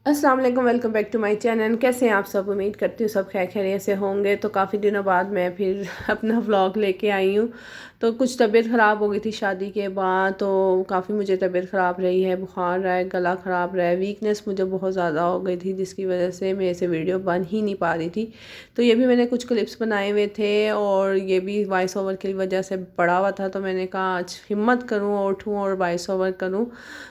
अस्सलाम वालेकुम, welcome back to my channel. कैसे हैं आप सब? उम्मीद करती हूँ सब खैर खैरियत से होंगे। तो काफ़ी दिनों बाद मैं फिर अपना व्लॉग लेके आई हूँ। तो कुछ तबीयत ख़राब हो गई थी शादी के बाद, तो काफ़ी मुझे तबीयत ख़राब रही है, बुखार रहा है, गला ख़राब रहा है, वीकनेस मुझे बहुत ज़्यादा हो गई थी, जिसकी वजह से मैं ऐसे वीडियो बन ही नहीं पा रही थी। तो ये भी मैंने कुछ क्लिप्स बनाए हुए थे और ये भी वॉइस ओवर की वजह से पड़ा हुआ था। तो मैंने कहा आज हिम्मत करूँ और उठूँ और वॉइस ओवर करूँ।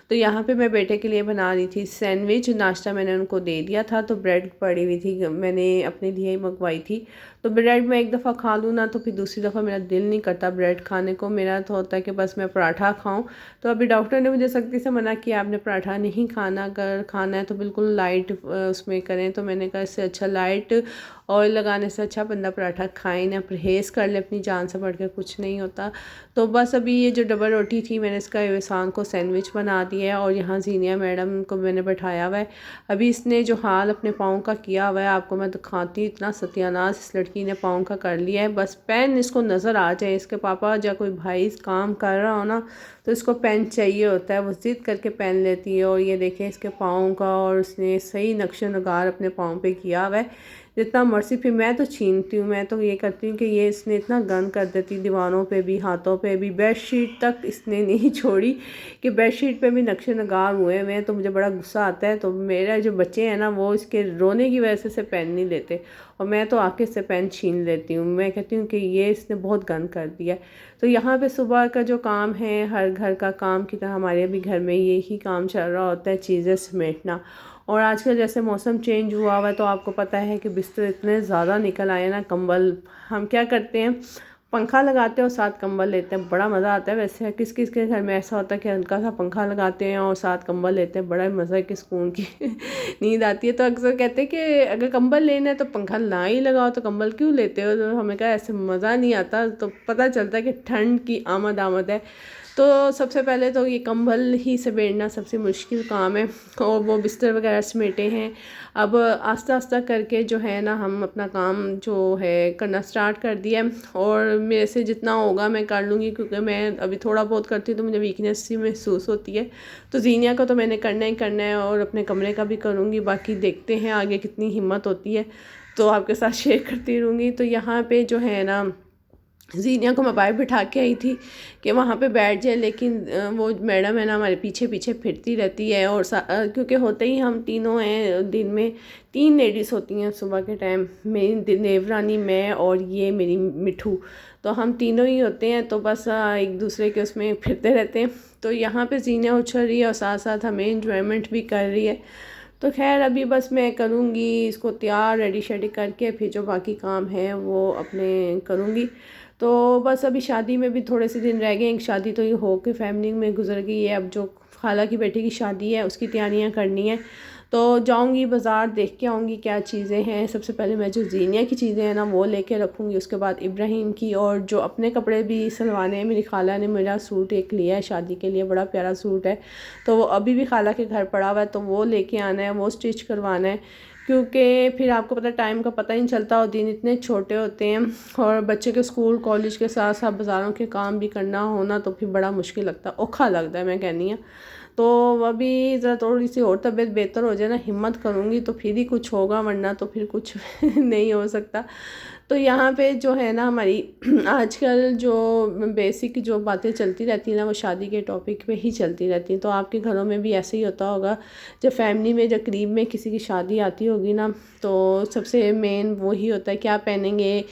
तो यहाँ पे मैं बेटे के लिए बना रही थी सैंडविच। नाश्ता मैंने उनको दे दिया था, तो ब्रेड पड़ी हुई थी, मैंने अपने लिए ही मंगवाई थी। तो ब्रेड मैं एक दफ़ा खा लूँ ना तो फिर दूसरी दफ़ा मेरा दिल नहीं करता ब्रेड खाने को। मेरा तो होता है कि बस मैं पराठा खाऊं। तो अभी डॉक्टर ने मुझे सख्ती से मना किया, आपने पराठा नहीं खाना, अगर खाना है तो बिल्कुल लाइट उसमें करें। तो मैंने कहा इससे अच्छा लाइट ऑयल लगाने से अच्छा बंदा पराठा खाए ना, परहेज़ कर ले, अपनी जान से बढ़ के कुछ नहीं होता। तो बस अभी ये जो डबल रोटी थी मैंने इसका एहसान को सैंडविच बना दिया है। और यहाँ जीनिया मैडम को मैंने बैठाया हुआ है। अभी इसने जो हाल अपने पाँव का किया हुआ है आपको मैं दिखाती हूँ। इतना सत्यानाश इस लड़की ने पाँव का कर लिया है। बस पेन इसको नज़र आ जाए, इसके पापा या कोई भाई काम कर रहा हो ना तो इसको पेन चाहिए होता है, वो ज़िद करके पेन लेती है। और ये देखें इसके पाँव का, और उसने सही नक्शे नगार अपने पाँव पे किया हुआ है। जितना मर्जी, फिर मैं तो छीनती हूँ, मैं तो ये करती हूँ कि ये इसने इतना गंद कर देती, दीवारों पे भी, हाथों पे भी, बेडशीट तक इसने नहीं छोड़ी कि बेडशीट पे भी नक्शे नगार हुए हुए हैं। तो मुझे बड़ा गुस्सा आता है। तो मेरा जो बच्चे हैं ना वो इसके रोने की वजह से पेन नहीं लेते और मैं तो आके इससे पेन छीन लेती हूँ। मैं कहती हूँ कि ये इसने बहुत गंद कर दिया है। तो यहाँ पे सुबह का जो काम है, हर घर का काम की तरह हमारे भी घर में यही काम चल रहा होता है, चीज़ें समेटना। और आजकल जैसे मौसम चेंज हुआ हुआ है तो आपको पता है कि बिस्तर इतने ज़्यादा निकल आए ना, कंबल। हम क्या करते हैं, पंखा लगाते हैं और साथ कंबल लेते हैं, बड़ा मज़ा आता है। वैसे किस किस के घर में ऐसा होता है कि हल्का सा पंखा लगाते हैं और साथ कंबल लेते हैं, बड़ा मज़ा की सुकून की नींद आती है। तो अक्सर कहते हैं कि अगर कंबल लेना है तो पंखा ना ही लगाओ, तो कंबल क्यों लेते हो? तो हमें कहा ऐसे मज़ा नहीं आता। तो पता चलता है कि ठंड की आमद आमद है। तो सबसे पहले तो ये कंबल ही समेटना सबसे मुश्किल काम है और वो बिस्तर वगैरह समेटे हैं। अब आस्ता आस्ता करके जो है ना हम अपना काम जो है करना स्टार्ट कर दिया है। और मेरे से जितना होगा मैं कर लूँगी, क्योंकि मैं अभी थोड़ा बहुत करती हूँ तो मुझे वीकनेस सी महसूस होती है। तो जीनिया का तो मैंने करना ही करना है और अपने कमरे का भी करूँगी। बाकी देखते हैं आगे कितनी हिम्मत होती है, तो आपके साथ शेयर करती रहूँगी। तो यहाँ पे जो है ना जीनिया को मैं बाहर बिठा के आई थी कि वहाँ पे बैठ जाए, लेकिन वो मैडम है ना हमारे पीछे पीछे फिरती रहती है। और क्योंकि होते ही हम तीनों हैं, दिन में 3 लेडीज़ होती हैं सुबह के टाइम, मेरी देवरानी, मैं और ये मेरी मिठू। तो हम तीनों ही होते हैं। तो बस एक दूसरे के उसमें फिरते रहते हैं। तो यहाँ पे जीनिया उछल रही है और साथ साथ हमें इंजॉयमेंट भी कर रही है। तो खैर अभी बस मैं करूँगी इसको तैयार रेडी शेडी करके, फिर जो बाकी काम है वो अपने करूँगी। तो बस अभी शादी में भी थोड़े से दिन रह गए। एक शादी तो ये हो के फैमिली में गुजर गई है, अब जो खाला की बेटी की शादी है उसकी तैयारियां करनी है। तो जाऊंगी बाज़ार, देख के आऊँगी क्या चीज़ें हैं। सबसे पहले मैं जो जीनिया की चीज़ें हैं ना वो लेके रखूँगी, उसके बाद इब्राहिम की, और जो अपने कपड़े भी सिलवाने हैं। मेरी खाला ने मेरा सूट एक लिया है शादी के लिए, बड़ा प्यारा सूट है, तो वो अभी भी खाला के घर पड़ा हुआ है, तो वो लेके आना है, वो स्टिच करवाना है। क्योंकि फिर आपको पता टाइम का पता ही नहीं चलता और दिन इतने छोटे होते हैं, और बच्चे के स्कूल कॉलेज के साथ साथ बाज़ारों के काम भी करना होना तो फिर बड़ा मुश्किल लगता है, औखा लगता है मैं कहनी हूँ। तो अभी ज़रा थोड़ी सी और तबीयत बेहतर हो जाए ना, हिम्मत करूँगी तो फिर ही कुछ होगा, वरना तो फिर कुछ नहीं हो सकता। तो यहाँ पे जो है ना हमारी आजकल जो बेसिक जो बातें चलती रहती हैं ना वो शादी के टॉपिक पे ही चलती रहती हैं। तो आपके घरों में भी ऐसे ही होता होगा, जब फैमिली में जब करीब में किसी की शादी आती होगी ना तो सबसे मेन वो ही होता है क्या पहनेंगे,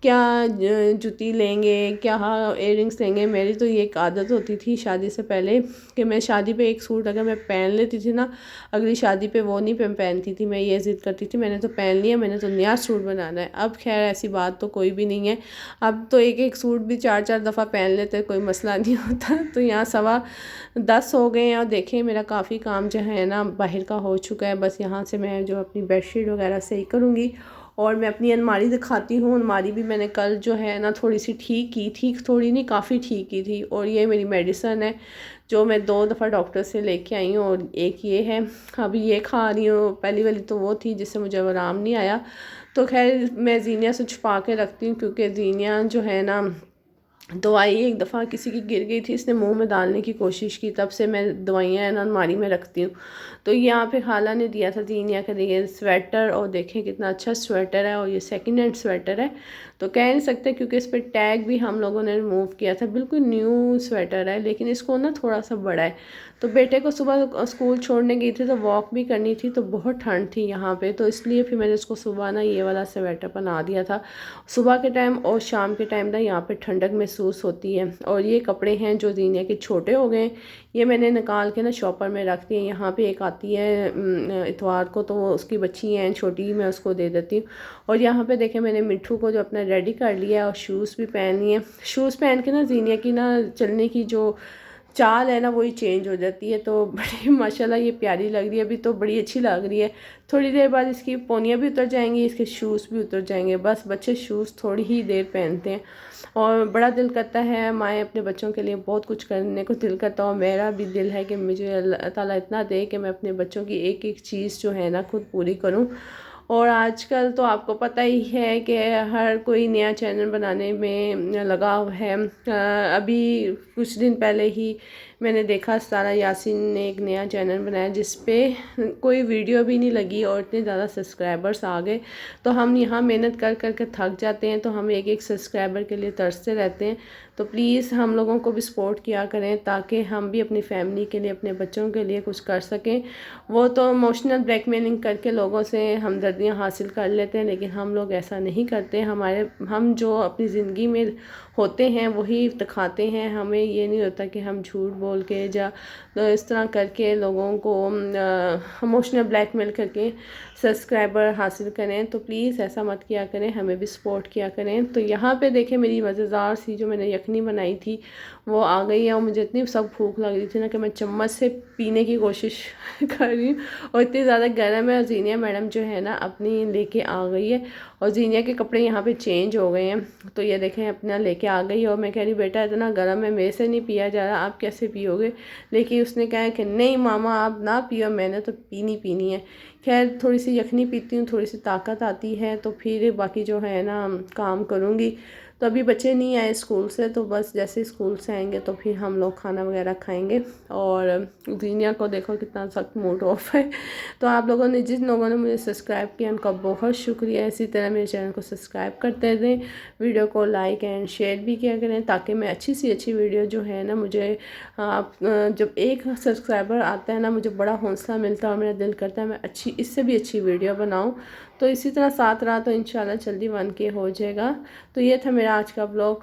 क्या जूती लेंगे, क्या इयररिंग्स लेंगे। मेरी तो ये एक आदत होती थी शादी से पहले कि मैं शादी पे एक सूट अगर मैं पहन लेती थी ना, अगली शादी पे वो नहीं पहनती थी। मैं ये ज़िद करती थी मैंने तो पहन लिया, मैंने तो नया सूट बनाना है। अब खैर ऐसी बात तो कोई भी नहीं है, अब तो एक एक सूट भी 4 4 दफ़ा पहन लेते, कोई मसला नहीं होता। तो यहाँ 10:15 हो गए हैं और देखें मेरा काफ़ी काम जो है ना बाहर का हो चुका है। बस यहाँ से मैं जो अपनी बेडशीट वगैरह सही करूँगी। और मैं अपनी अलमारी दिखाती हूँ। अलमारी भी मैंने कल जो है ना थोड़ी सी ठीक की थी, थोड़ी नहीं काफ़ी ठीक की थी। और ये मेरी मेडिसन है जो मैं 2 दफ़ा डॉक्टर से लेके आई हूँ, और एक ये है, अभी ये खा रही हूँ। पहली वाली तो वो थी जिससे मुझे आराम नहीं आया। तो खैर मैं जीनिया से छुपा के रखती हूँ, क्योंकि जीनिया जो है ना दवाई एक दफ़ा किसी की गिर गई थी, इसने मुंह में डालने की कोशिश की, तब से मैं दवाइयाँ है ना अलमारी में रखती हूँ। तो यहाँ पे खाला ने दिया था जीनिया के लिए स्वेटर, और देखें कितना अच्छा स्वेटर है, और ये सेकंड हैंड स्वेटर है, तो कह नहीं सकते क्योंकि इस पर टैग भी हम लोगों ने रिमूव किया था। बिल्कुल न्यू स्वेटर है, लेकिन इसको ना थोड़ा सा बड़ा है। तो बेटे को सुबह स्कूल छोड़ने गई थी, तो वॉक भी करनी थी, तो बहुत ठंड थी यहाँ पे, तो इसलिए फिर मैंने इसको सुबह ना ये वाला स्वेटर बना दिया था। सुबह के टाइम और शाम के टाइम ना यहाँ पे ठंडक महसूस होती है। और ये कपड़े हैं जो जीनिया के छोटे हो गए, ये मैंने निकाल के ना शॉपर में रख दिए। यहाँ पे एक आती है इतवार को, तो वो उसकी बच्ची हैं छोटी, मैं उसको दे देती हूँ। और यहाँ पे देखें मैंने मिट्ठू को जो अपना रेडी कर लिया है, और शूज़ भी पहन लिए। शूज़ पहन के ना जीनिया की ना चलने की जो चाल है ना वही चेंज हो जाती है, तो बड़ी माशाल्लाह ये प्यारी लग रही है। अभी तो बड़ी अच्छी लग रही है, थोड़ी देर बाद इसकी पोनियाँ भी उतर जाएंगी, इसके शूज़ भी उतर जाएंगे। बस बच्चे शूज़ थोड़ी ही देर पहनते हैं, और बड़ा दिल करता है, माएँ अपने बच्चों के लिए बहुत कुछ करने को दिल करता है। और मेरा भी दिल है कि मुझे अल्लाह ताला इतना दे कि मैं अपने बच्चों की एक एक चीज़ जो है ना खुद पूरी करूँ। और आजकल तो आपको पता ही है कि हर कोई नया चैनल बनाने में लगा हुआ है। अभी कुछ दिन पहले ही मैंने देखा सारा यासीन ने एक नया चैनल बनाया जिस पे कोई वीडियो भी नहीं लगी और इतने ज़्यादा सब्सक्राइबर्स आ गए। तो हम यहाँ मेहनत कर कर के थक जाते हैं, तो हम एक एक सब्सक्राइबर के लिए तरसते रहते हैं। तो प्लीज़ हम लोगों को भी सपोर्ट किया करें, ताकि हम भी अपनी फैमिली के लिए, अपने बच्चों के लिए कुछ कर सकें। वो तो इमोशनल ब्लैकमेलिंग करके लोगों से हमदर्दियाँ हासिल कर लेते हैं, लेकिन हम लोग ऐसा नहीं करते। हम जो अपनी ज़िंदगी में होते हैं वही दिखाते हैं। हमें ये नहीं होता कि हम झूठ बोल के या तो इस तरह करके लोगों को इमोशनल ब्लैकमेल करके सब्सक्राइबर हासिल करें। तो प्लीज़ ऐसा मत किया करें, हमें भी सपोर्ट किया करें। तो यहाँ पे देखें मेरी मज़ेदार सी जो मैंने यखनी बनाई थी वो आ गई है, और मुझे इतनी सब भूख लग रही थी ना कि मैं चम्मच से पीने की कोशिश कर रही हूँ, और इतनी ज़्यादा गर्म है। और जीनिया मैडम जो है ना अपनी लेके आ गई है, और जीनिया के कपड़े यहाँ पे चेंज हो गए हैं, तो ये देखें अपना लेके आ गई। और मैं कह रही बेटा इतना गर्म है, मेरे से नहीं पिया जा रहा, आप कैसे पियोगे। लेकिन उसने कहा कि नहीं मामा आप ना पियो, मैंने तो पीनी है। खैर थोड़ी सी यखनी पीती हूँ, थोड़ी सी ताकत आती है, तो फिर बाकी जो है ना काम करूँगी। तो अभी बच्चे नहीं आए स्कूल से, तो बस जैसे स्कूल से आएंगे तो फिर हम लोग खाना वगैरह खाएंगे। और जीनिया को देखो कितना सख्त मूड ऑफ है। तो आप लोगों ने जिन लोगों ने मुझे सब्सक्राइब किया उनका बहुत शुक्रिया। इसी तरह मेरे चैनल को सब्सक्राइब करते रहें, वीडियो को लाइक एंड शेयर भी किया करें, ताकि मैं अच्छी सी अच्छी वीडियो जो है ना मुझे आप जब एक सब्सक्राइबर आता है ना मुझे बड़ा हौसला मिलता है, और मेरा दिल करता है मैं अच्छी इससे भी अच्छी वीडियो बनाऊँ। तो इसी तरह साथ रहा तो इंशाल्लाह जल्दी 1K हो जाएगा। तो ये था मेरा आज का ब्लॉग।